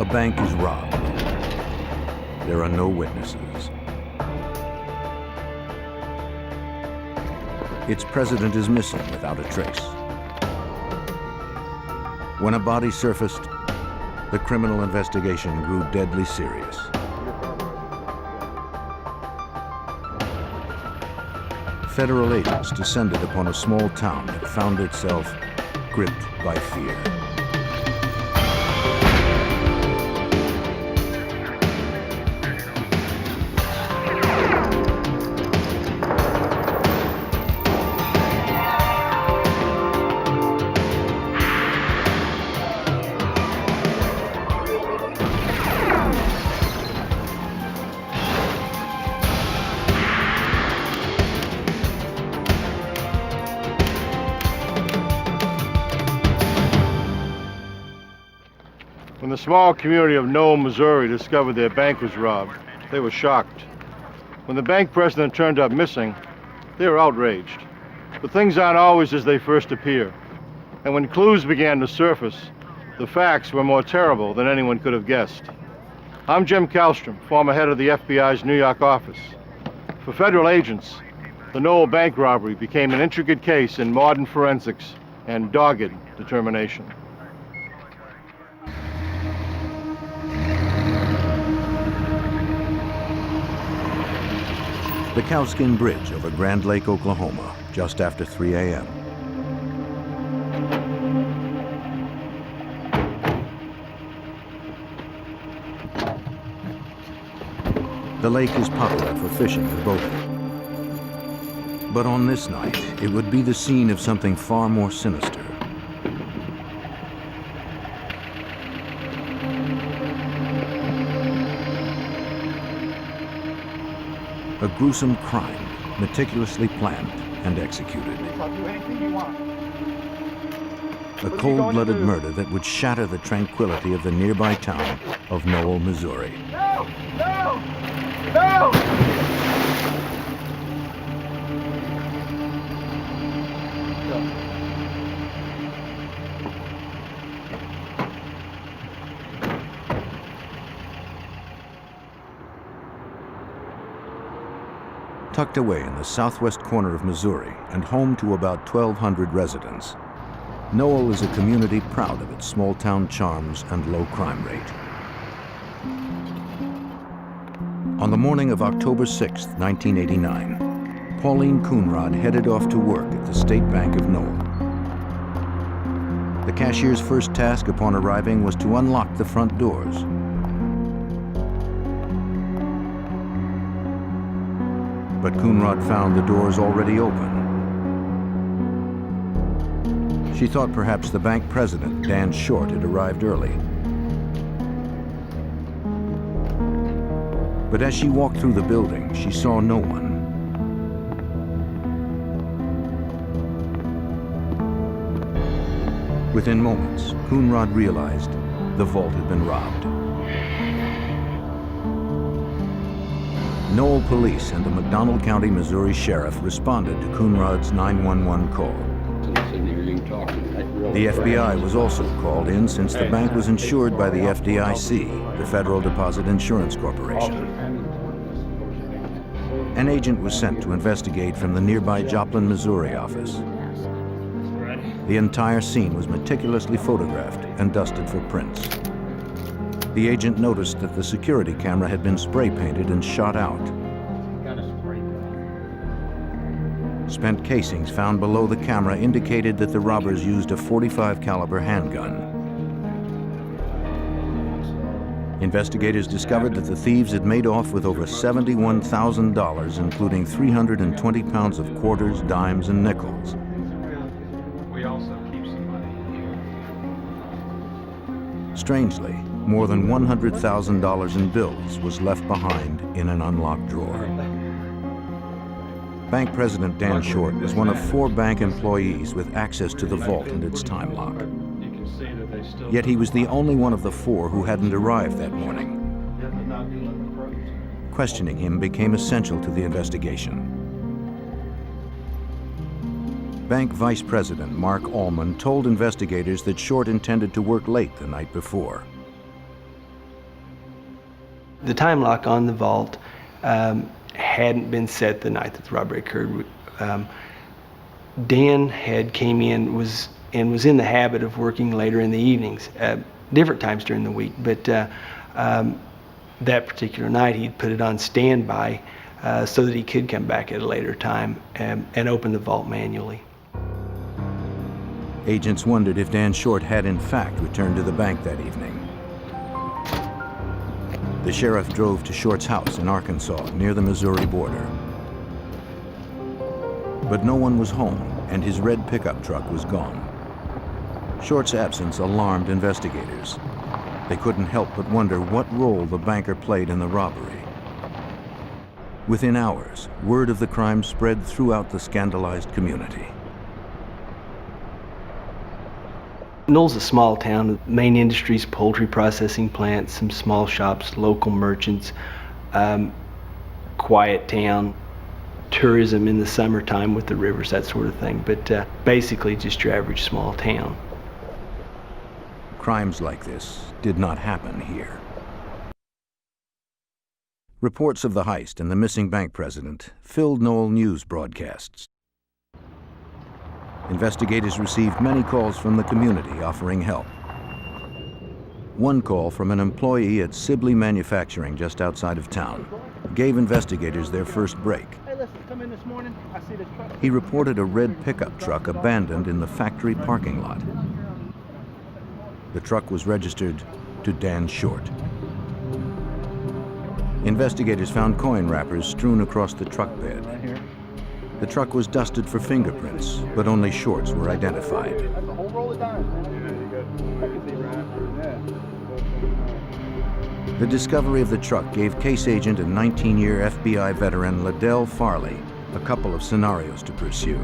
bank is robbed. There are no witnesses. Its president is missing without a trace. When a body surfaced, the criminal investigation grew deadly serious. Federal agents descended upon a small town that found itself gripped by fear. When the small community of Noel, Missouri discovered their bank was robbed, they were shocked. When the bank president turned up missing, they were outraged. But things aren't always as they first appear. And when clues began to surface, the facts were more terrible than anyone could have guessed. I'm Jim Kallstrom, former head of the FBI's New York office. For federal agents, the Noel bank robbery became an intricate case in modern forensics and dogged determination. The Cowskin Bridge over Grand Lake, Oklahoma, just after 3 a.m. The lake is popular for fishing and boating. But on this night, it would be the scene of something far more sinister. A gruesome crime, meticulously planned and executed. A cold-blooded murder that would shatter the tranquility of the nearby town of Noel, Missouri. No! No! No! Tucked away in the southwest corner of Missouri and home to about 1,200 residents, Noel is a community proud of its small-town charms and low crime rate. On the morning of October 6, 1989, Pauline Coonrod headed off to work at the State Bank of Noel. The cashier's first task upon arriving was to unlock the front doors. But Coonrod found the doors already open. She thought perhaps the bank president, Dan Short, had arrived early. But as she walked through the building, she saw no one. Within moments, Coonrod realized the vault had been robbed. Noel police and the McDonald County, Missouri sheriff responded to Coonrod's 911 call. The FBI was also called in since the bank was insured by the FDIC, the Federal Deposit Insurance Corporation. An agent was sent to investigate from the nearby Joplin, Missouri office. The entire scene was meticulously photographed and dusted for prints. The agent noticed that the security camera had been spray painted and shot out. Spent casings found below the camera indicated that the robbers used a .45 caliber handgun. Investigators discovered that the thieves had made off with over $71,000, including 320 pounds of quarters, dimes, and nickels. We also keep some money in here. Strangely, more than $100,000 in bills was left behind in an unlocked drawer. Bank President Dan Short was one of 4 bank employees with access to the vault and its time lock. Yet he was the only one of the 4 who hadn't arrived that morning. Questioning him became essential to the investigation. Bank Vice President Mark Allman told investigators that Short intended to work late the night before. The time lock on the vault hadn't been set the night that the robbery occurred. Dan had came in was in the habit of working later in the evenings, different times during the week, but that particular night he'd put it on standby so that he could come back at a later time and open the vault manually. Agents wondered if Dan Short had in fact returned to the bank that evening. The sheriff drove to Short's house in Arkansas near the Missouri border. But no one was home, and his red pickup truck was gone. Short's absence alarmed investigators. They couldn't help but wonder what role the banker played in the robbery. Within hours, word of the crime spread throughout the scandalized community. Knoll's a small town. Main industries, poultry processing plants, some small shops, local merchants, quiet town, tourism in the summertime with the rivers, that sort of thing. But basically just your average small town. Crimes like this did not happen here. Reports of the heist and the missing bank president filled Knoll news broadcasts. Investigators received many calls from the community offering help. One call from an employee at Sibley Manufacturing just outside of town gave investigators their first break. Hey, listen, come in this morning. I see this truck. He reported a red pickup truck abandoned in the factory parking lot. The truck was registered to Dan Short. Investigators found coin wrappers strewn across the truck bed. Right here. The truck was dusted for fingerprints, but only Short's were identified. That's a whole roll of dimes, man. I can see right through that. The discovery of the truck gave case agent and 19-year FBI veteran Liddell Farley a couple of scenarios to pursue.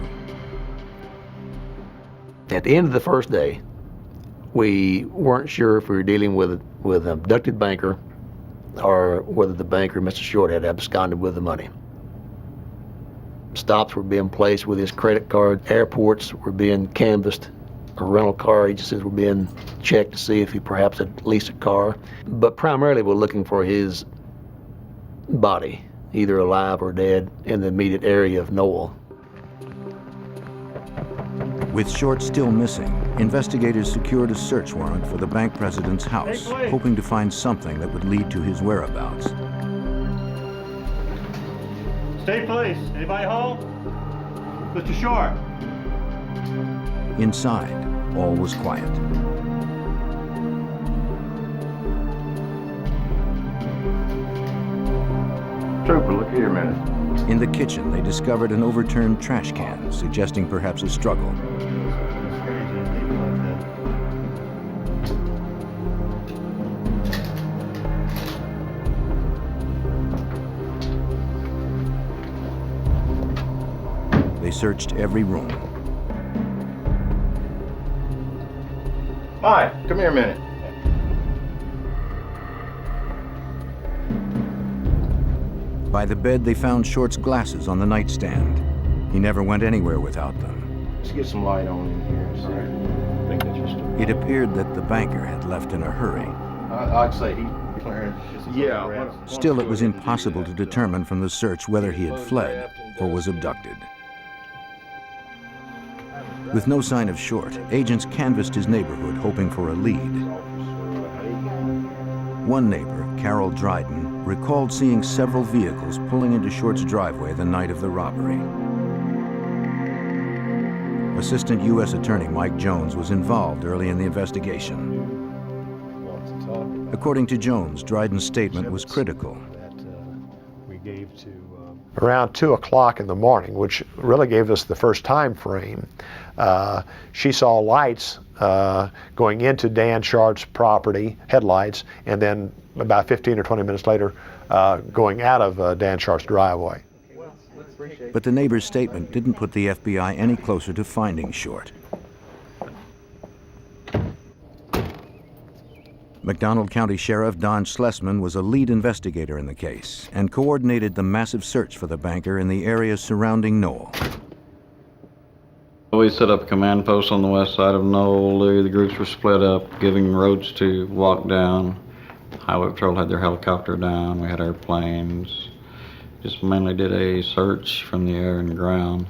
At the end of the first day, we weren't sure if we were dealing with an abducted banker or whether the banker, Mr. Short, had absconded with the money. Stops were being placed with his credit card. Airports were being canvassed. Rental car agencies were being checked to see if he perhaps had leased a car. But primarily we're looking for his body, either alive or dead, in the immediate area of Knoll. With Short still missing, investigators secured a search warrant for the bank president's house, hoping to find something that would lead to his whereabouts. State police, anybody home? Mr. Short. Inside, all was quiet. Trooper, look here a minute. In the kitchen, they discovered an overturned trash can, suggesting perhaps a struggle. They searched every room. Hi, come here a minute. By the bed, they found Short's glasses on the nightstand. He never went anywhere without them. Let's get some light on in here. See. I think that's just. It appeared that the banker had left in a hurry. I'd say he cleared. Yeah. Still, it was impossible to determine from the search whether he had fled or was abducted. With no sign of Short, agents canvassed his neighborhood hoping for a lead. One neighbor, Carol Dryden, recalled seeing several vehicles pulling into Short's driveway the night of the robbery. Assistant U.S. Attorney Mike Jones was involved early in the investigation. According to Jones, Dryden's statement was critical. Around 2 o'clock in the morning, which really gave us the first time frame, she saw lights going into Dan Short's property, headlights, and then about 15 or 20 minutes later going out of Dan Short's driveway. But the neighbor's statement didn't put the FBI any closer to finding Short. McDonald County Sheriff Don Schlesman was a lead investigator in the case and coordinated the massive search for the banker in the area surrounding Knoll. We set up a command post on the west side of Knoll. The groups were split up, giving roads to walk down. Highway Patrol had their helicopter down, we had airplanes. Just mainly did a search from the air and ground.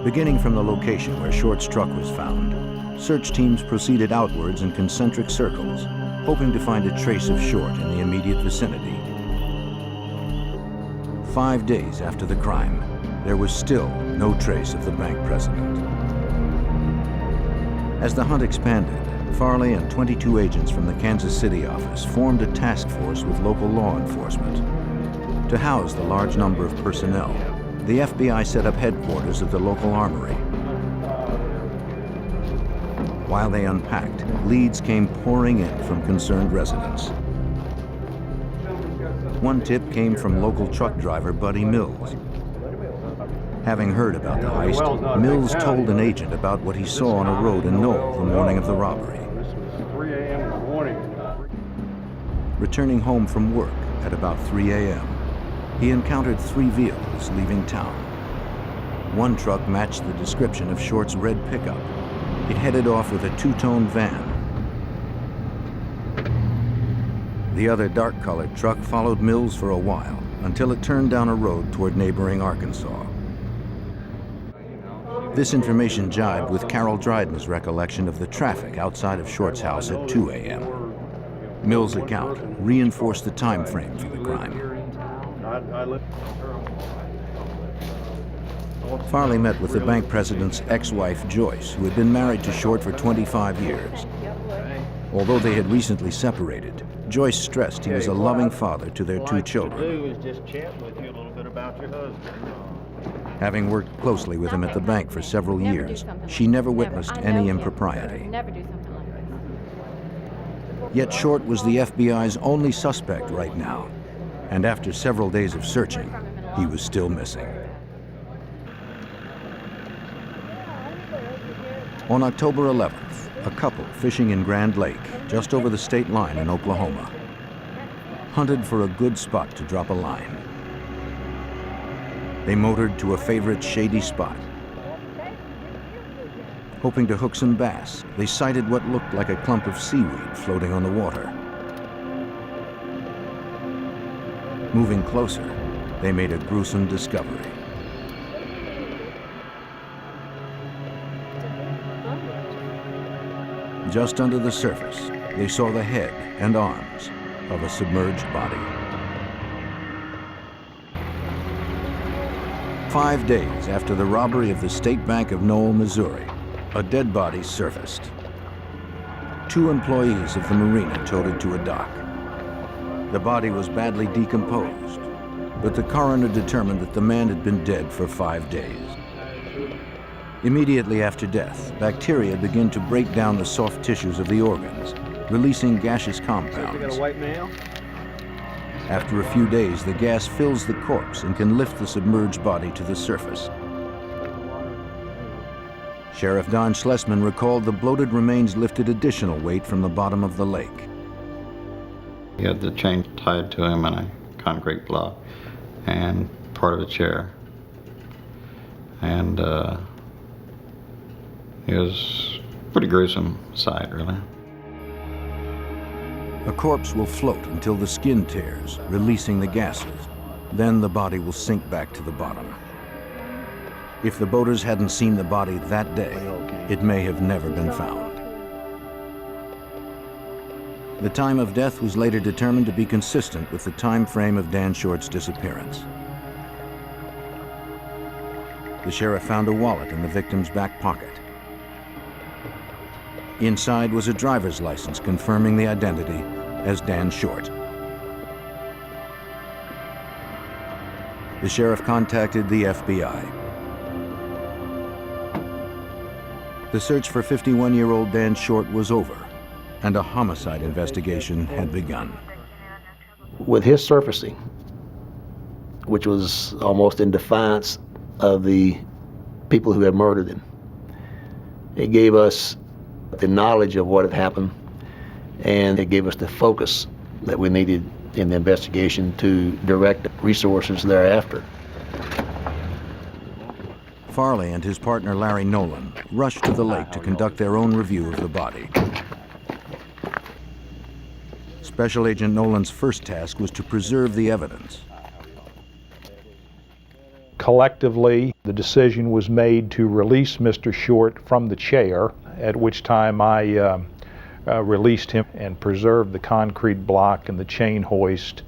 Beginning from the location where Short's truck was found, search teams proceeded outwards in concentric circles, hoping to find a trace of Short in the immediate vicinity. 5 days after the crime, there was still no trace of the bank president. As the hunt expanded, Farley and 22 agents from the Kansas City office formed a task force with local law enforcement. To house the large number of personnel, the FBI set up headquarters at the local armory. While they unpacked, leads came pouring in from concerned residents. One tip came from local truck driver Buddy Mills. Having heard about the heist, Mills told an agent about what he saw on a road in Knoll the morning of the robbery. This was 3 a.m. in the morning. Returning home from work at about 3 a.m., he encountered 3 vehicles leaving town. One truck matched the description of Short's red pickup. It headed off with a 2-tone van. The other dark-colored truck followed Mills for a while until it turned down a road toward neighboring Arkansas. This information jibed with Carol Dryden's recollection of the traffic outside of Short's house at 2 a.m. Mills' account reinforced the time frame for the crime. Farley met with the bank president's ex-wife, Joyce, who had been married to Short for 25 years. Although they had recently separated, Joyce stressed he was a loving father to their 2 children. Having worked closely with him at the bank for several years, she never witnessed any impropriety. Yet Short was the FBI's only suspect right now, and after several days of searching, he was still missing. On October 11th, a couple fishing in Grand Lake, just over the state line in Oklahoma, hunted for a good spot to drop a line. They motored to a favorite shady spot. Hoping to hook some bass, they sighted what looked like a clump of seaweed floating on the water. Moving closer, they made a gruesome discovery. Just under the surface, they saw the head and arms of a submerged body. 5 days after the robbery of the State Bank of Knoll, Missouri, a dead body surfaced. 2 employees of the marina towed it to a dock. The body was badly decomposed, but the coroner determined that the man had been dead for 5 days. Immediately after death, bacteria begin to break down the soft tissues of the organs, releasing gaseous compounds. After a few days, the gas fills the corpse and can lift the submerged body to the surface. Sheriff Don Schlesman recalled the bloated remains lifted additional weight from the bottom of the lake. He had the chain tied to him in a concrete block and part of a chair. And it was a pretty gruesome sight, really. A corpse will float until the skin tears, releasing the gases. Then the body will sink back to the bottom. If the boaters hadn't seen the body that day, it may have never been found. The time of death was later determined to be consistent with the time frame of Dan Short's disappearance. The sheriff found a wallet in the victim's back pocket. Inside was a driver's license confirming the identity as Dan Short. The sheriff contacted the FBI. The search for 51-year-old Dan Short was over, and a homicide investigation had begun. With his surfacing, which was almost in defiance of the people who had murdered him, it gave us the knowledge of what had happened, and it gave us the focus that we needed in the investigation to direct resources thereafter. Farley and his partner Larry Nolan rushed to the lake to conduct their own review of the body. Special Agent Nolan's first task was to preserve the evidence. Collectively, the decision was made to release Mr. Short from the chair, at which time I released him and preserved the concrete block and the chain hoist,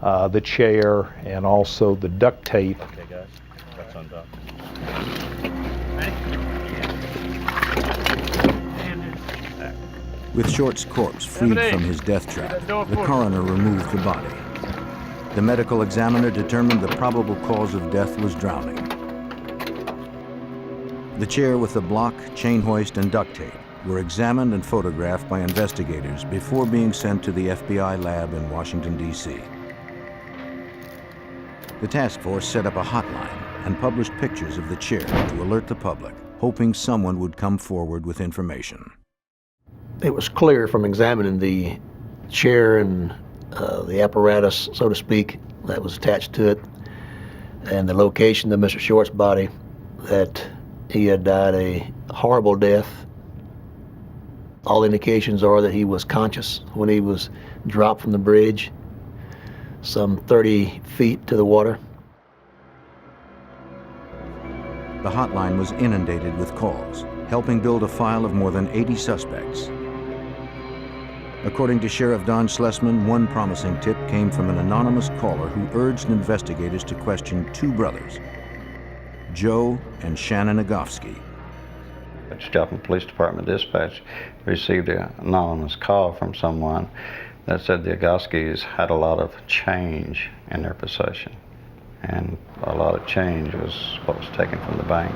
the chair, and also the duct tape. Okay, guys, that's undone. With Short's corpse freed from his death trap, the coroner removed the body. The medical examiner determined the probable cause of death was drowning. The chair with the block, chain hoist, and duct tape were examined and photographed by investigators before being sent to the FBI lab in Washington, D.C. The task force set up a hotline and published pictures of the chair to alert the public, hoping someone would come forward with information. It was clear from examining the chair and the apparatus, so to speak, that was attached to it, and the location of Mr. Short's body, that he had died a horrible death. All indications are that he was conscious when he was dropped from the bridge, some 30 feet to the water. The hotline was inundated with calls, helping build a file of more than 80 suspects. According to Sheriff Don Schlesman, one promising tip came from an anonymous caller who urged investigators to question two brothers, Joe and Shannon Agofsky. The Joplin Police Department dispatch received an anonymous call from someone that said the Agofskys had a lot of change in their possession, and a lot of change was what was taken from the bank.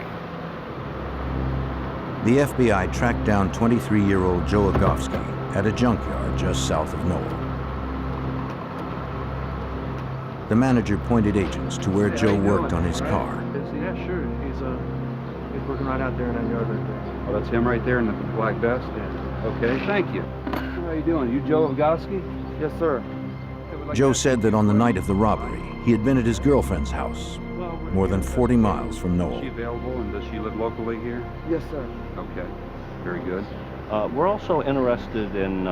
The FBI tracked down 23-year-old Joe Agofsky at a junkyard just south of Knoll. The manager pointed agents to where Joe worked on his car. Yeah, sure. He's working right out there in that yard right there. Oh, that's him right there in the black vest? Yeah. Okay, thank you. How you doing? You Joe Agofsky? Yes, sir. Joe said that on the night of the robbery, he had been at his girlfriend's house, more than 40 miles from Is Knoll. she available, and does she live locally here? Yes, sir. Okay, very good. We're also interested in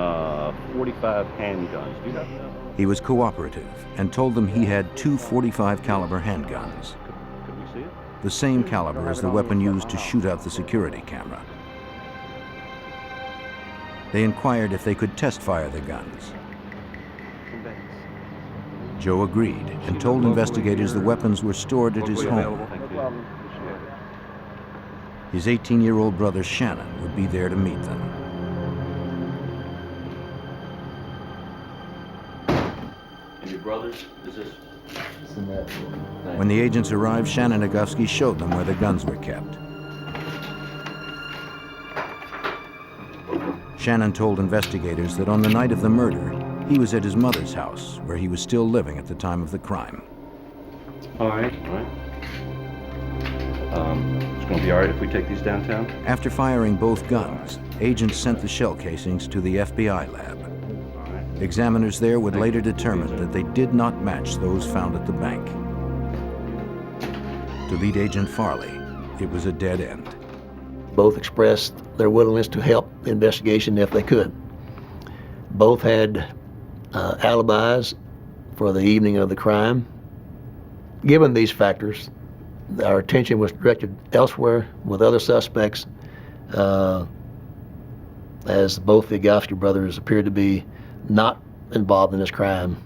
45 handguns. Do you have that? He was cooperative and told them he had two .45 caliber handguns, Could we see it? the same caliber as the weapon used to shoot out the security camera. They inquired if they could test fire the guns. Joe agreed and told investigators the weapons were stored at his Locally home. available? Thank you. Appreciate it. His 18-year-old brother Shannon would be there to meet them. And your brothers? Is this? When the agents arrived, Shannon Agofsky showed them where the guns were kept. Shannon told investigators that on the night of the murder, he was at his mother's house, where he was still living at the time of the crime. All right. It's going to be all right if we take these downtown? After firing both guns, agents sent the shell casings to the FBI lab. All right. Examiners there would later determine that they did not match those found at the bank. To lead agent Farley, it was a dead end. Both expressed their willingness to help the investigation if they could. Both had alibis for the evening of the crime. Given these factors, our attention was directed elsewhere with other suspects, as both the Agofsky brothers appeared to be not involved in this crime.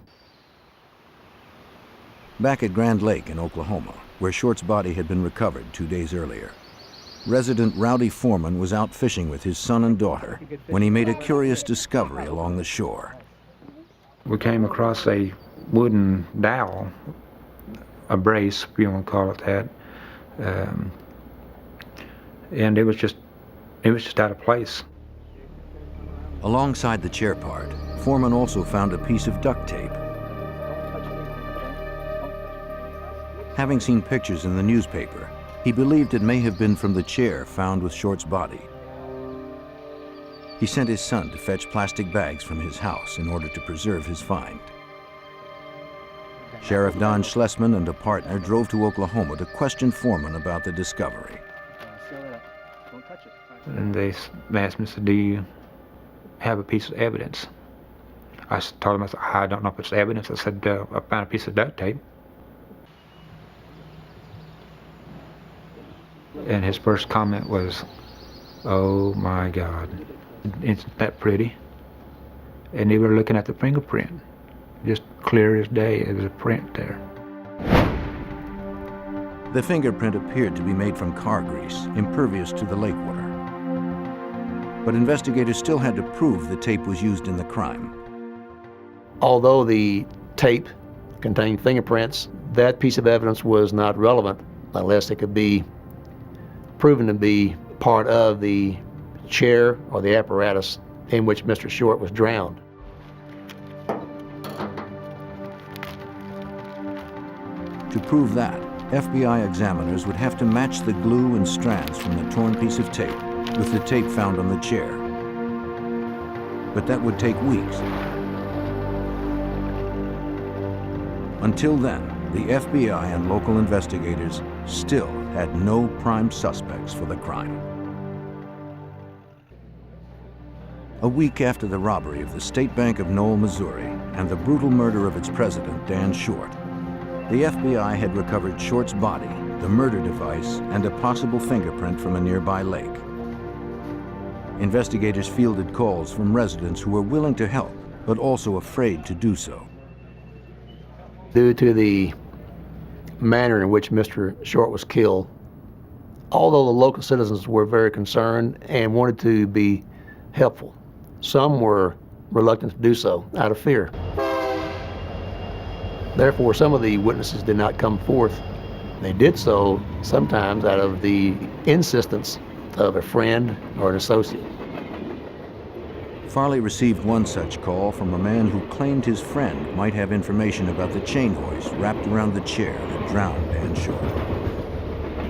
Back at Grand Lake in Oklahoma, where Short's body had been recovered 2 days earlier, resident Rowdy Foreman was out fishing with his son and daughter when he made a curious discovery along the shore. We came across a wooden dowel, a brace, if you want to call it that, and it was just out of place. Alongside the chair part, Foreman also found a piece of duct tape. Having seen pictures in the newspaper, he believed it may have been from the chair found with Short's body. He sent his son to fetch plastic bags from his house in order to preserve his find. Sheriff Don Schlesman and a partner drove to Oklahoma to question Foreman about the discovery. And they asked me, said, do you have a piece of evidence? told him, I don't know if it's evidence. I said, I found a piece of duct tape. And his first comment was, "Oh my God, isn't that pretty?" And they were looking at the fingerprint, just clear as day. There was a print there. The fingerprint appeared to be made from car grease, impervious to the lake water. But investigators still had to prove the tape was used in the crime. Although the tape contained fingerprints, that piece of evidence was not relevant unless it could be proven to be part of the chair or the apparatus in which Mr. Short was drowned. To prove that, FBI examiners would have to match the glue and strands from the torn piece of tape with the tape found on the chair. But that would take weeks. Until then, the FBI and local investigators still had no prime suspects for the crime. A week after the robbery of the State Bank of Knoll, Missouri, and the brutal murder of its president, Dan Short, the FBI had recovered Short's body, the murder device, and a possible fingerprint from a nearby lake. Investigators fielded calls from residents who were willing to help, but also afraid to do so. Due to the manner in which Mr. Short was killed, although the local citizens were very concerned and wanted to be helpful, some were reluctant to do so out of fear. Therefore, some of the witnesses did not come forth. They did so sometimes out of the insistence of a friend or an associate. Farley received one such call from a man who claimed his friend might have information about the chain hoist wrapped around the chair that drowned Dan Short.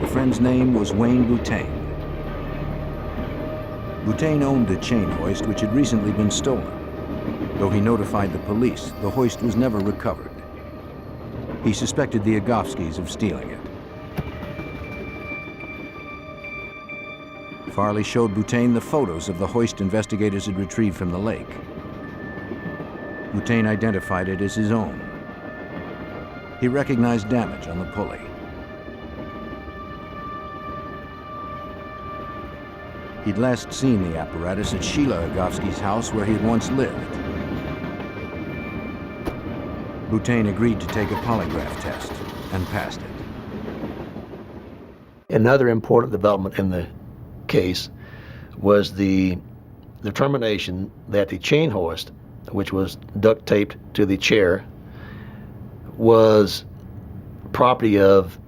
The friend's name was Wayne Boutain. Boutain owned the chain hoist, which had recently been stolen. Though he notified the police, the hoist was never recovered. He suspected the Agofskis of stealing it. Farley showed Boutain the photos of the hoist investigators had retrieved from the lake. Boutain identified it as his own. He recognized damage on the pulley. He'd last seen the apparatus at Sheila Agofski's house where he had once lived. Boutain agreed to take a polygraph test and passed it. Another important development in the case was the determination that the chain hoist, which was duct taped to the chair, was property of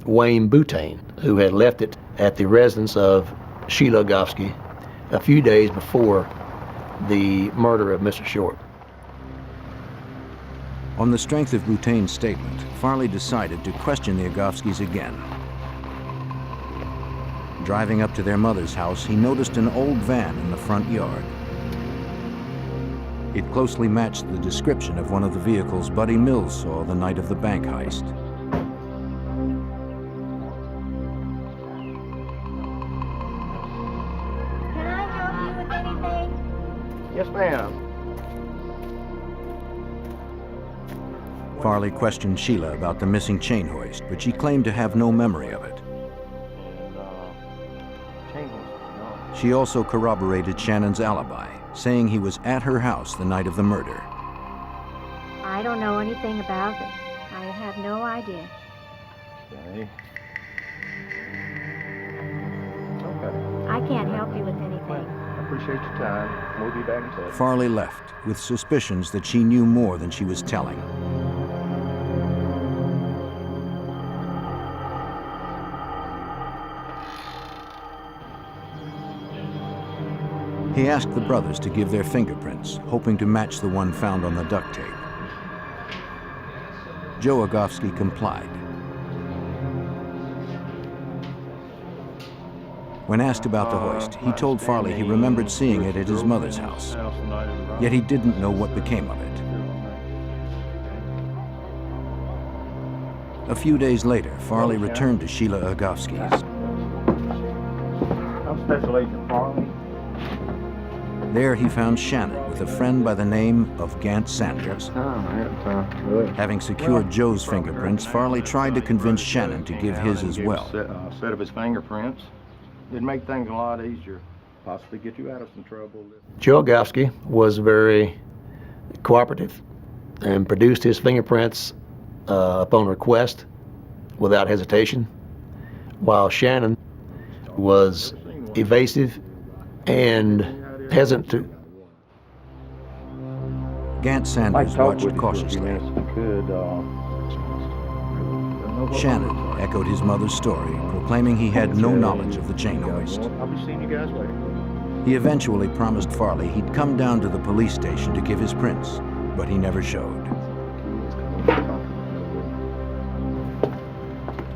Wayne Boutain, who had left it at the residence of Sheila Agofski a few days before the murder of Mr. Short. On the strength of Boutain's statement, Farley decided to question the Agofskis again. Driving up to their mother's house, he noticed an old van in the front yard. It closely matched the description of one of the vehicles Buddy Mills saw the night of the bank heist. Can I help you with anything? Yes, ma'am. Farley questioned Sheila about the missing chain hoist, but she claimed to have no memory of it. She also corroborated Shannon's alibi, saying he was at her house the night of the murder. I don't know anything about it. I have no idea. Okay. I can't help you with anything. I appreciate your time. We'll be back in touch. Farley left with suspicions that she knew more than she was telling. He asked the brothers to give their fingerprints, hoping to match the one found on the duct tape. Joe Agofski complied. When asked about the hoist, he told Farley he remembered seeing it at his mother's house, yet he didn't know what became of it. A few days later, Farley returned to Sheila Agofski's. I'm Special Agent Farley. There he found Shannon with a friend by the name of Gant Sanders. Having secured Joe's fingerprints, Farley tried to convince Shannon to give his as well. A set of his fingerprints. It'd make things a lot easier. Possibly get you out of some trouble. Joe Gowski was very cooperative and produced his fingerprints upon request without hesitation, while Shannon was evasive and hesitated to. Gant Sanders watched cautiously. Shannon echoed his mother's story, proclaiming he had no knowledge of the chain hoist. I'll be seeing you guys later. He eventually promised Farley he'd come down to the police station to give his prints, but he never showed.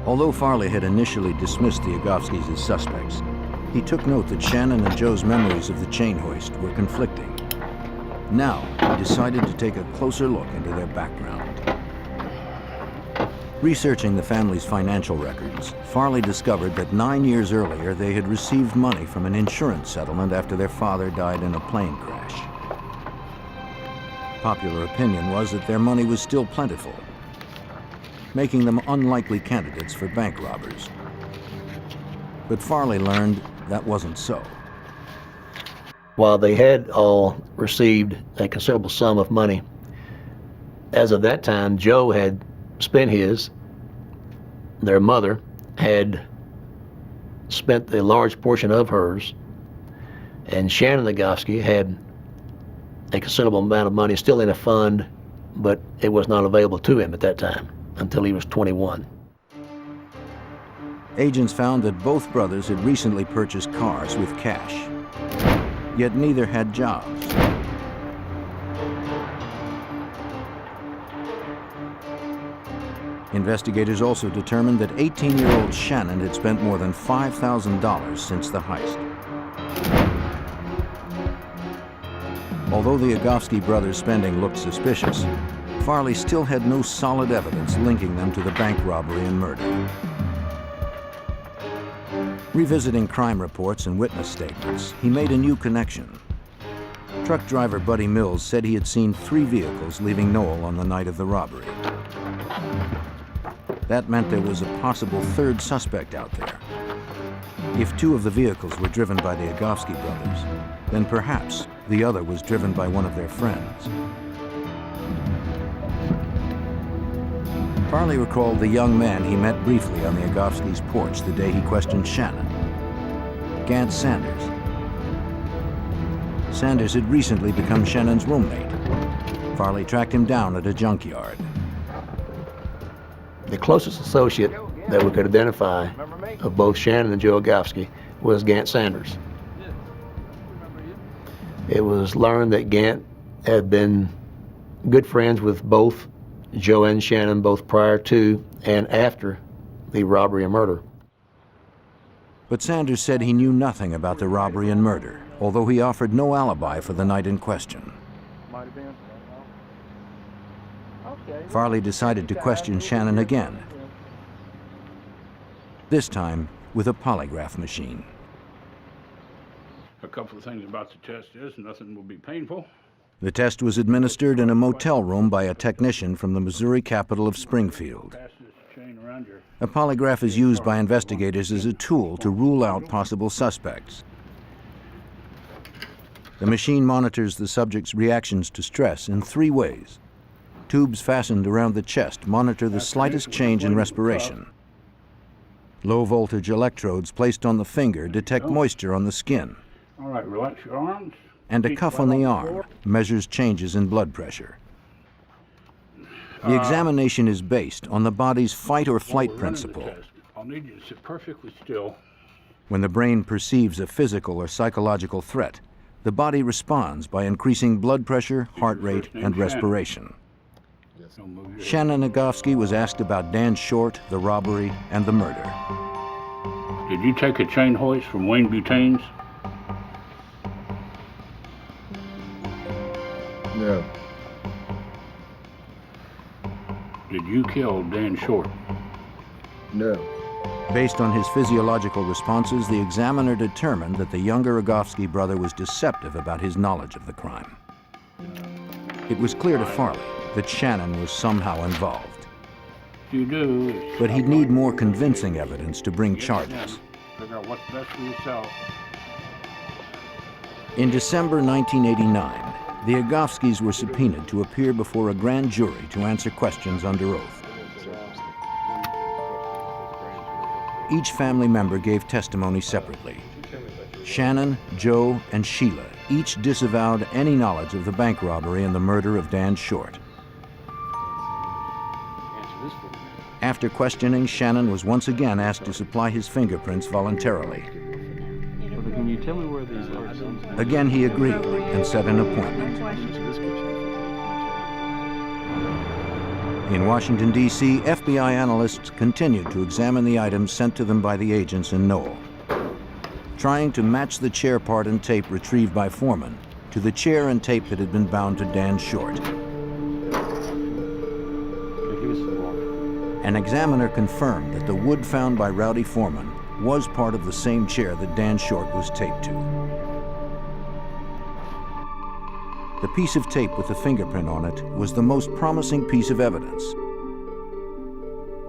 Although Farley had initially dismissed the Agofskis as suspects, he took note that Shannon and Joe's memories of the chain hoist were conflicting. Now, he decided to take a closer look into their background. Researching the family's financial records, Farley discovered that 9 years earlier they had received money from an insurance settlement after their father died in a plane crash. Popular opinion was that their money was still plentiful, making them unlikely candidates for bank robbers. But Farley learned that wasn't so. While they had all received a considerable sum of money, as of that time, Joe had spent his. Their mother had spent a large portion of hers, and Shannon Agofsky had a considerable amount of money still in a fund, but it was not available to him at that time until he was 21. Agents found that both brothers had recently purchased cars with cash, yet neither had jobs. Investigators also determined that 18-year-old Shannon had spent more than $5,000 since the heist. Although the Agofsky brothers' spending looked suspicious, Farley still had no solid evidence linking them to the bank robbery and murder. Revisiting crime reports and witness statements, he made a new connection. Truck driver Buddy Mills said he had seen 3 vehicles leaving Knoll on the night of the robbery. That meant there was a possible third suspect out there. If 2 of the vehicles were driven by the Agofsky brothers, then perhaps the other was driven by one of their friends. Farley recalled the young man he met briefly on the Agofsky's porch the day he questioned Shannon, Gant Sanders. Sanders had recently become Shannon's roommate. Farley tracked him down at a junkyard. The closest associate that we could identify of both Shannon and Joe Agofsky was Gant Sanders. It was learned that Gant had been good friends with both Joe and Shannon, both prior to and after the robbery and murder. But Sanders said he knew nothing about the robbery and murder, although he offered no alibi for the night in question. Might have been. Okay. Farley decided to question Shannon again, this time with a polygraph machine. A couple of things about the test is nothing will be painful. The test was administered in a motel room by a technician from the Missouri capital of Springfield. A polygraph is used by investigators as a tool to rule out possible suspects. The machine monitors the subject's reactions to stress in 3 ways. Tubes fastened around the chest monitor the slightest change in respiration. Low-voltage electrodes placed on the finger detect moisture on the skin. All right, relax your arms. And a cuff on the arm measures changes in blood pressure. The examination is based on the body's fight or flight principle. I'll need you to sit perfectly still. When the brain perceives a physical or psychological threat, the body responds by increasing blood pressure, heart rate, and respiration. Shannon Agofsky was asked about Dan Short, the robbery, and the murder. Did you take a chain hoist from Wayne Butane's? No. Did you kill Dan Short? No. Based on his physiological responses, the examiner determined that the younger Rogowski brother was deceptive about his knowledge of the crime. It was clear to Farley that Shannon was somehow involved. You do. But he'd need more convincing evidence to bring charges. Figure out what's best for yourself. In December 1989, the Rogowskis were subpoenaed to appear before a grand jury to answer questions under oath. Each family member gave testimony separately. Shannon, Joe, and Sheila each disavowed any knowledge of the bank robbery and the murder of Dan Short. After questioning, Shannon was once again asked to supply his fingerprints voluntarily. Can you tell me where these are? Again, he agreed and set an appointment. In Washington, D.C., FBI analysts continued to examine the items sent to them by the agents in Knoll, trying to match the chair part and tape retrieved by Foreman to the chair and tape that had been bound to Dan Short. An examiner confirmed that the wood found by Rowdy Foreman was part of the same chair that Dan Short was taped to. The piece of tape with the fingerprint on it was the most promising piece of evidence.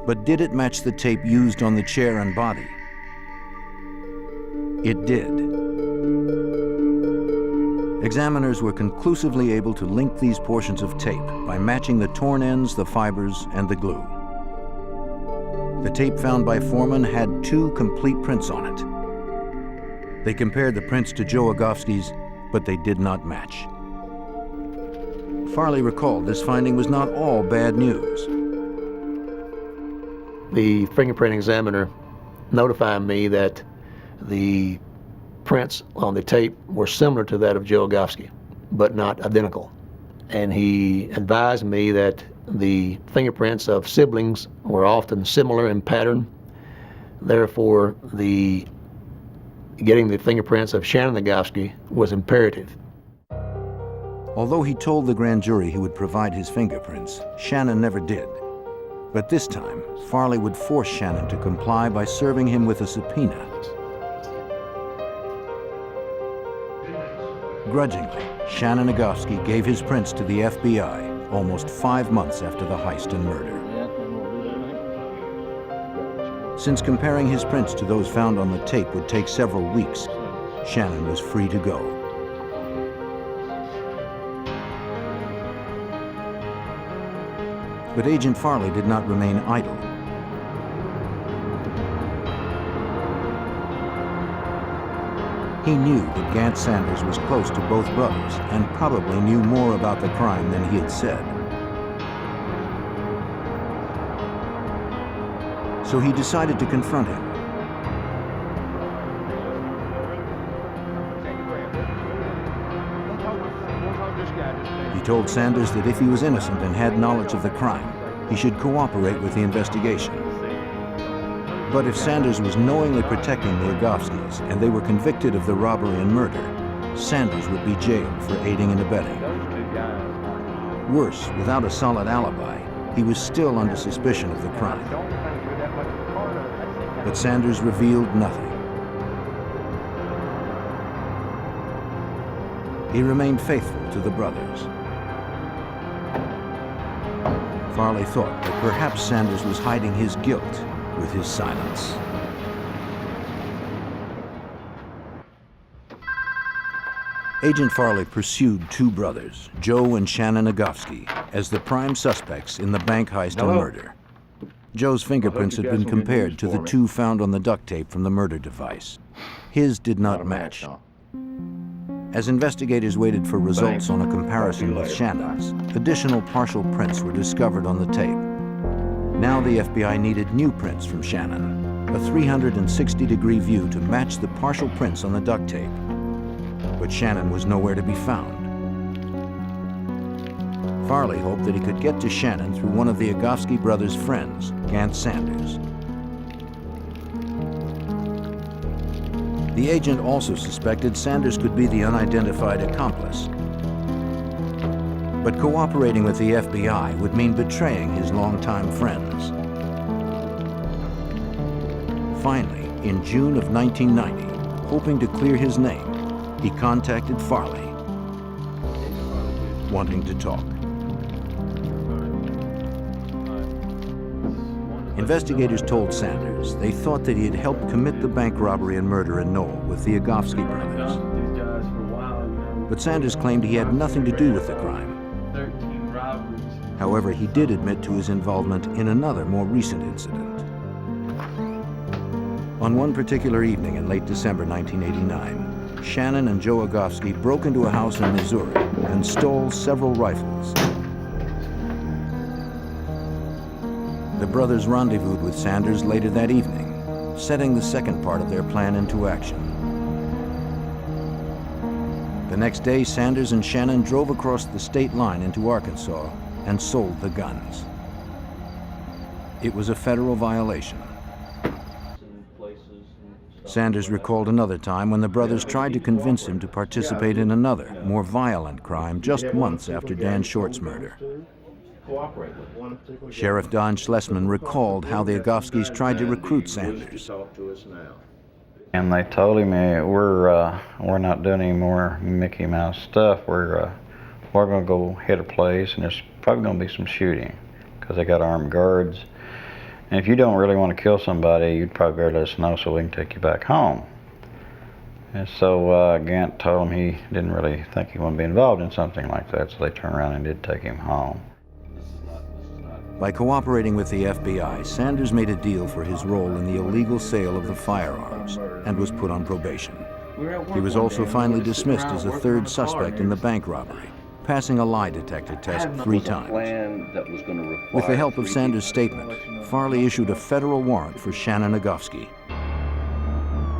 But did it match the tape used on the chair and body? It did. Examiners were conclusively able to link these portions of tape by matching the torn ends, the fibers, and the glue. The tape found by Foreman had 2 complete prints on it. They compared the prints to Joe Rogowski's, but they did not match. Farley recalled this finding was not all bad news. The fingerprint examiner notified me that the prints on the tape were similar to that of Joe Rogowski, but not identical. And he advised me that the fingerprints of siblings were often similar in pattern. Therefore, getting the fingerprints of Shannon Rogowski was imperative. Although he told the grand jury he would provide his fingerprints, Shannon never did. But this time, Farley would force Shannon to comply by serving him with a subpoena. Grudgingly, Shannon Rogowski gave his prints to the FBI almost 5 months after the heist and murder. Since comparing his prints to those found on the tape would take several weeks, Shannon was free to go. But Agent Farley did not remain idle. He knew that Gant Sanders was close to both brothers and probably knew more about the crime than he had said. So he decided to confront him. He told Sanders that if he was innocent and had knowledge of the crime, he should cooperate with the investigation. But if Sanders was knowingly protecting the Rogowskis and they were convicted of the robbery and murder, Sanders would be jailed for aiding and abetting. Worse, without a solid alibi, he was still under suspicion of the crime. But Sanders revealed nothing. He remained faithful to the brothers. Farley thought that perhaps Sanders was hiding his guilt with his silence. Agent Farley pursued 2 brothers, Joe and Shannon Rogowski, as the prime suspects in the bank heist and murder. Joe's fingerprints had been compared to the 2 found on the duct tape from the murder device. His did not match. As investigators waited for results on a comparison with Shannon's, additional partial prints were discovered on the tape. Now the FBI needed new prints from Shannon, a 360-degree view to match the partial prints on the duct tape. But Shannon was nowhere to be found. Farley hoped that he could get to Shannon through one of the Rogowski brothers' friends, Gant Sanders. The agent also suspected Sanders could be the unidentified accomplice. But cooperating with the FBI would mean betraying his longtime friends. Finally, in June of 1990, hoping to clear his name, he contacted Farley, wanting to talk. Investigators told Sanders they thought that he had helped commit the bank robbery and murder in Knoll with the Agofsky brothers. But Sanders claimed he had nothing to do with the crime. However, he did admit to his involvement in another, more recent incident. On one particular evening in late December 1989, Shannon and Joe Agofsky broke into a house in Missouri and stole several rifles. The brothers rendezvoused with Sanders later that evening, setting the second part of their plan into action. The next day, Sanders and Shannon drove across the state line into Arkansas and sold the guns. It was a federal violation. Sanders recalled another time when the brothers tried to convince him to participate in another, more violent crime just months after Dan Short's murder. Sheriff Don Schlesman recalled how the Agofskys tried to recruit Sanders. And they told him, we're not doing any more Mickey Mouse stuff. We're going to go hit a place, and there's probably going to be some shooting because they got armed guards. And if you don't really want to kill somebody, you'd probably better let us know so we can take you back home. And so Gant told him he didn't really think he wanted to be involved in something like that, so they turned around and did take him home. By cooperating with the FBI, Sanders made a deal for his role in the illegal sale of the firearms and was put on probation. He was also finally dismissed as a third suspect in the bank robbery, passing a lie detector test 3 times. With the help of Sanders' statement, Farley issued a federal warrant for Shannon Agofsky.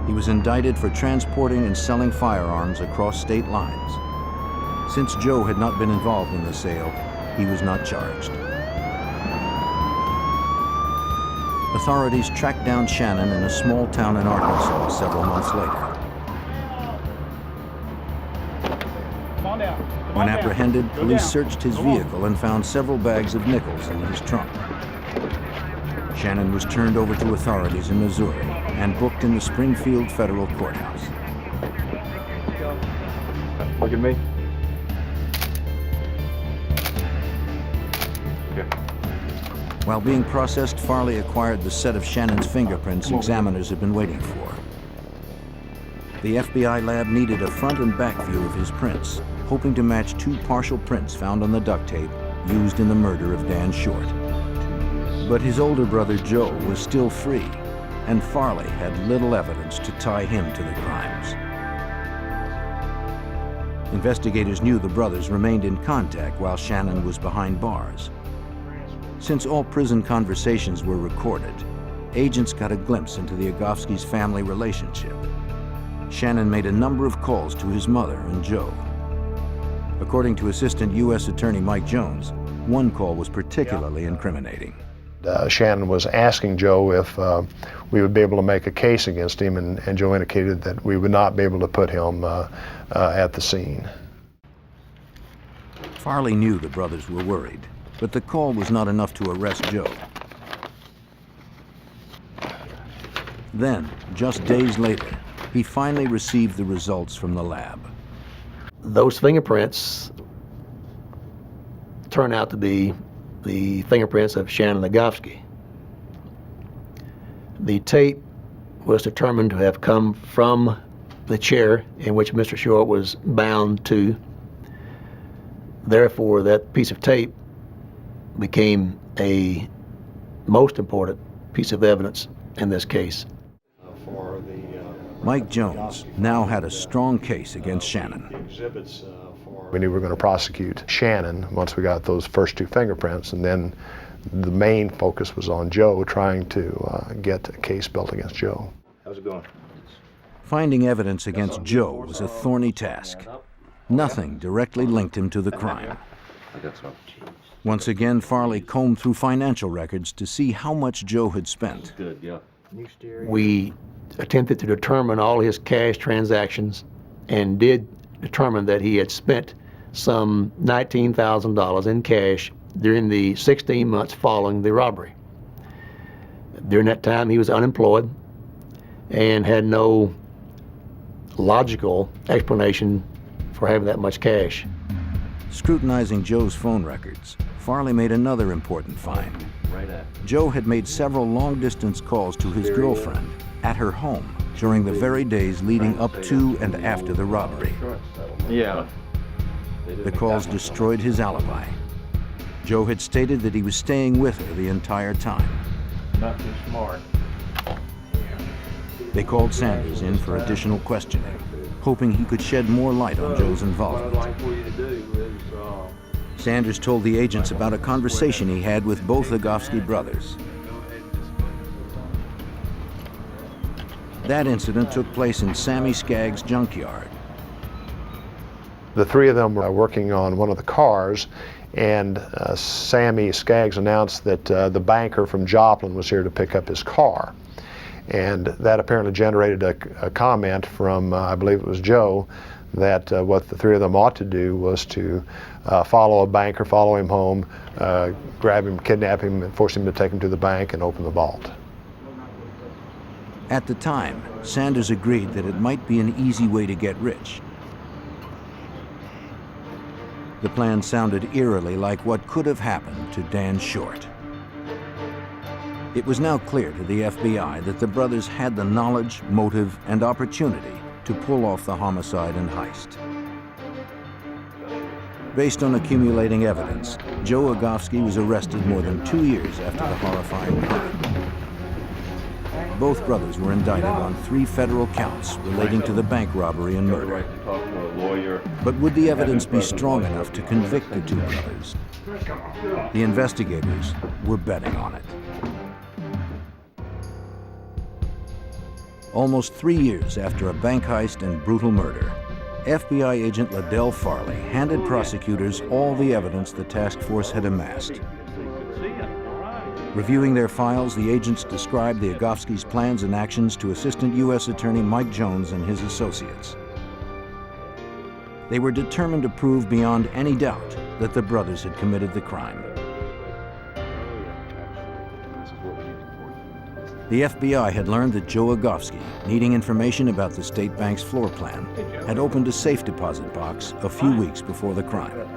He was indicted for transporting and selling firearms across state lines. Since Joe had not been involved in the sale, he was not charged. Authorities tracked down Shannon in a small town in Arkansas several months later. When apprehended, police searched his vehicle and found several bags of nickels in his trunk. Shannon was turned over to authorities in Missouri and booked in the Springfield Federal Courthouse. Look at me. While being processed, Farley acquired the set of Shannon's fingerprints examiners had been waiting for. The FBI lab needed a front and back view of his prints, hoping to match 2 partial prints found on the duct tape used in the murder of Dan Short. But his older brother Joe was still free, and Farley had little evidence to tie him to the crimes. Investigators knew the brothers remained in contact while Shannon was behind bars. Since all prison conversations were recorded, agents got a glimpse into the Agofsky's family relationship. Shannon made a number of calls to his mother and Joe. According to Assistant U.S. Attorney Mike Jones, one call was particularly incriminating. Shannon was asking Joe if we would be able to make a case against him, and Joe indicated that we would not be able to put him at the scene. Farley knew the brothers were worried, but the call was not enough to arrest Joe. Then, just days later, he finally received the results from the lab. Those fingerprints turned out to be the fingerprints of Shannon Agofsky. The tape was determined to have come from the chair in which Mr. Short was bound to. Therefore, that piece of tape became a most important piece of evidence in this case. Mike Jones now had a strong case against Shannon. We knew we were going to prosecute Shannon once we got those first 2 fingerprints, and then the main focus was on Joe, trying to get a case built against Joe. How's it going? Finding evidence against Joe was a thorny task. Nothing directly linked him to the crime. Once again, Farley combed through financial records to see how much Joe had spent. Good, yeah. We attempted to determine all his cash transactions and did determine that he had spent some $19,000 in cash during the 16 months following the robbery. During that time, he was unemployed, and had no logical explanation for having that much cash. Scrutinizing Joe's phone records, Farley made another important find. Joe had made several long-distance calls to his girlfriend at her home during the very days leading up to and after the robbery. Yeah. The calls destroyed his alibi. Joe had stated that he was staying with her the entire time. Not too smart. They called Sanders in for additional questioning, hoping he could shed more light on Joe's involvement. Sanders told the agents about a conversation he had with both Agofsky brothers. That incident took place in Sammy Skaggs' junkyard. The three of them were working on one of the cars, and Sammy Skaggs announced that the banker from Joplin was here to pick up his car. And that apparently generated a comment from, I believe it was Joe, that what the three of them ought to do was to follow a banker, follow him home, grab him, kidnap him, and force him to take him to the bank and open the vault. At the time, Sanders agreed that it might be an easy way to get rich. The plan sounded eerily like what could have happened to Dan Short. It was now clear to the FBI that the brothers had the knowledge, motive, and opportunity to pull off the homicide and heist. Based on accumulating evidence, Joe Agofsky was arrested more than 2 years after the horrifying crime. Both brothers were indicted on 3 federal counts relating to the bank robbery and murder. But would the evidence be strong enough to convict the 2 brothers? The investigators were betting on it. Almost 3 years after a bank heist and brutal murder, FBI agent Liddell Farley handed prosecutors all the evidence the task force had amassed. Reviewing their files, the agents described the Agofskys' plans and actions to Assistant U.S. Attorney Mike Jones and his associates. They were determined to prove beyond any doubt that the brothers had committed the crime. The FBI had learned that Joe Agofsky, needing information about the state bank's floor plan, had opened a safe deposit box a few weeks before the crime.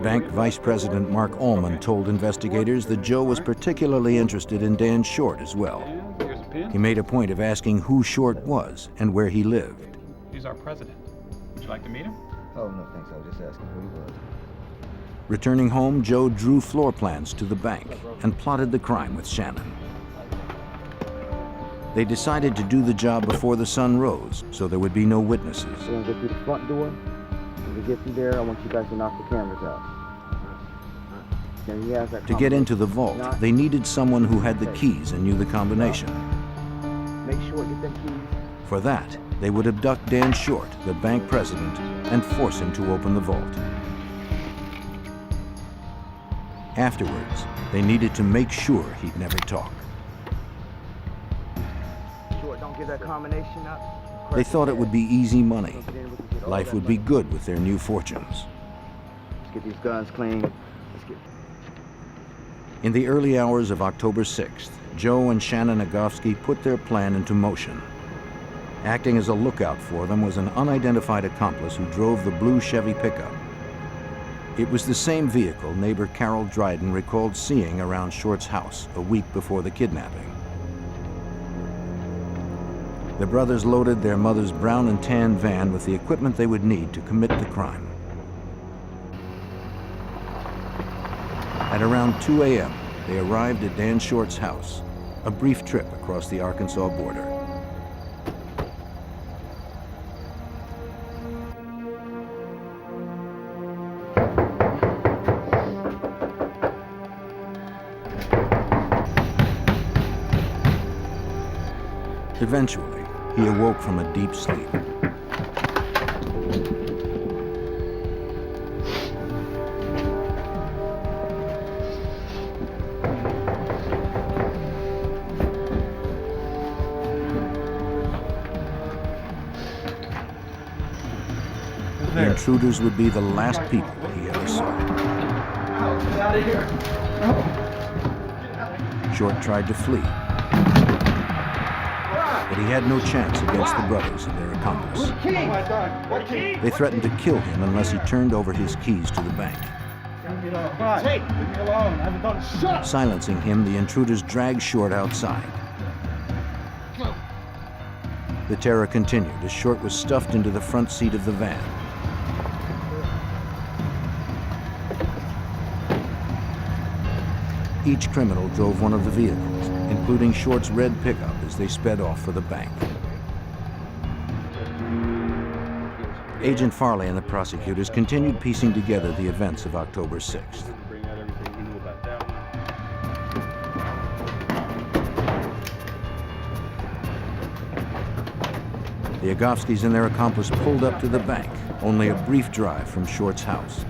Bank Vice President Mark Ullman told investigators that Joe was particularly interested in Dan Short as well. He made a point of asking who Short was and where he lived. He's our president. Would you like to meet him? Oh, no, thanks. I was just asking who he was. Returning home, Joe drew floor plans to the bank and plotted the crime with Shannon. They decided to do the job before the sun rose, so there would be no witnesses. We're gonna go through the front door. When we get through there, I want you guys to knock the cameras out. To get into the vault, they needed someone who had the keys and knew the combination. Make sure you get them keys. For that, they would abduct Dan Short, the bank president, and force him to open the vault. Afterwards, they needed to make sure he'd never talk. Don't give that combination up. They thought it would be easy money. Life would be good with their new fortunes. Let's get these guns clean. Let's get... In the early hours of October 6th, Joe and Shannon Agofsky put their plan into motion. Acting as a lookout for them was an unidentified accomplice who drove the blue Chevy pickup. It was the same vehicle neighbor Carol Dryden recalled seeing around Short's house a week before the kidnapping. The brothers loaded their mother's brown and tan van with the equipment they would need to commit the crime. At around 2 a.m., they arrived at Dan Short's house, a brief trip across the Arkansas border. Eventually, he awoke from a deep sleep. The intruders would be the last people he ever saw. Get out of here. Short tried to flee. But he had no chance against the brothers and their accomplice. They threatened to kill him unless he turned over his keys to the bank. Hey, leave me alone. I haven't done shut up. Silencing him, the intruders dragged Short outside. The terror continued as Short was stuffed into the front seat of the van. Each criminal drove one of the vehicles, including Short's red pickup, as they sped off for the bank. Agent Farley and the prosecutors continued piecing together the events of October 6th. The Agofskis and their accomplice pulled up to the bank, only a brief drive from Short's house.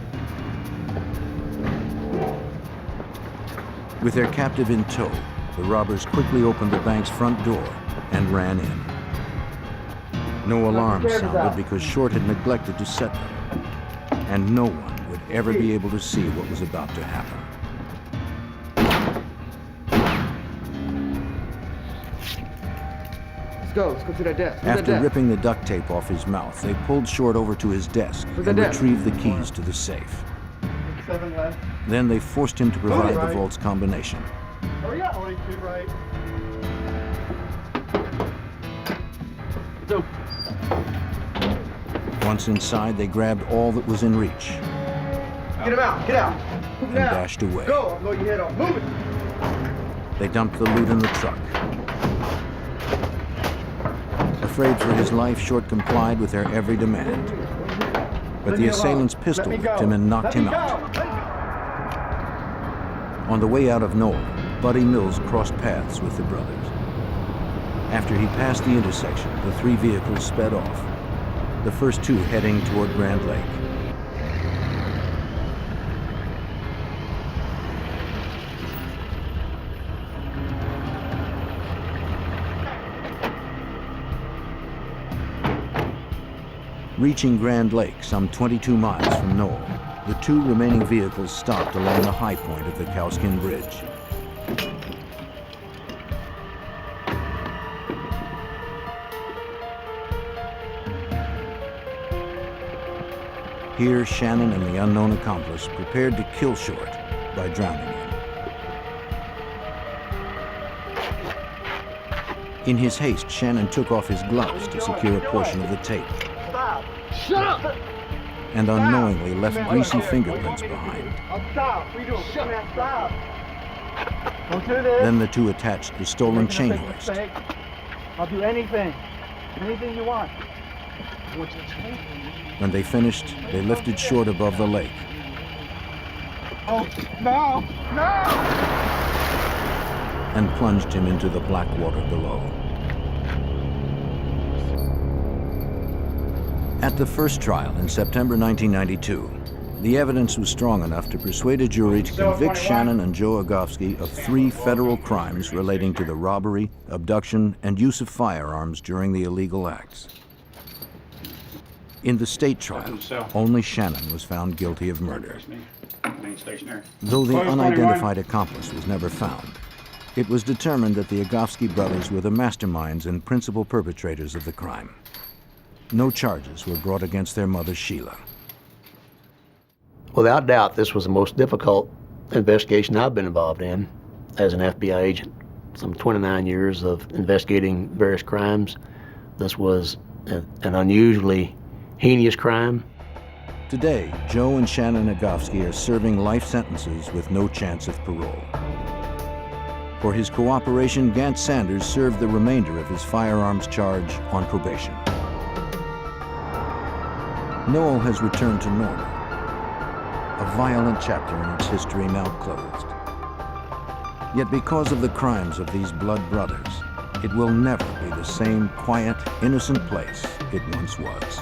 With their captive in tow, the robbers quickly opened the bank's front door and ran in. No alarm sounded because Short had neglected to set them, and no one would ever be able to see what was about to happen. Let's go to that desk. After ripping the duct tape off his mouth, they pulled Short over to his desk and retrieved the keys to the safe. 7 left. Then they forced him to provide the vault's combination. Hurry up. 22 right. Once inside, they grabbed all that was in reach Get him out. Get out. Move and now. dashed away. Go. I'll blow your head off. Move it. They dumped the loot in the truck. Afraid for his life, Short complied with their every demand. But the assailants pistol whipped him and knocked him out. On the way out of Knoll, Buddy Mills crossed paths with the brothers. After he passed the intersection, the three vehicles sped off, the first two heading toward Grand Lake. Reaching Grand Lake, some 22 miles from Knoll, the two remaining vehicles stopped along the high point of the Cowskin Bridge. Here, Shannon and the unknown accomplice prepared to kill Short by drowning him. In his haste, Shannon took off his gloves to secure a portion of the tape. Shut up. And unknowingly left greasy fingerprints behind. Stop. What are you doing? Stop. Don't do this. Then the two attached the stolen chain hoist. I'll do anything. Anything you want. When they finished, they lifted Short above the lake. Oh, no! No! And plunged him into the black water below. At the first trial in September 1992, the evidence was strong enough to persuade a jury to convict Shannon and Joe Agofsky of 3 federal crimes relating to the robbery, abduction, and use of firearms during the illegal acts. In the state trial, only Shannon was found guilty of murder. Though the unidentified accomplice was never found, it was determined that the Agofsky brothers were the masterminds and principal perpetrators of the crime. No charges were brought against their mother, Sheila. Without doubt, this was the most difficult investigation I've been involved in as an FBI agent. Some 29 years of investigating various crimes. This was an unusually heinous crime. Today, Joe and Shannon Agofsky are serving life sentences with no chance of parole. For his cooperation, Gant Sanders served the remainder of his firearms charge on probation. Knoll has returned to normal, a violent chapter in its history now closed. Yet because of the crimes of these blood brothers, it will never be the same quiet, innocent place it once was.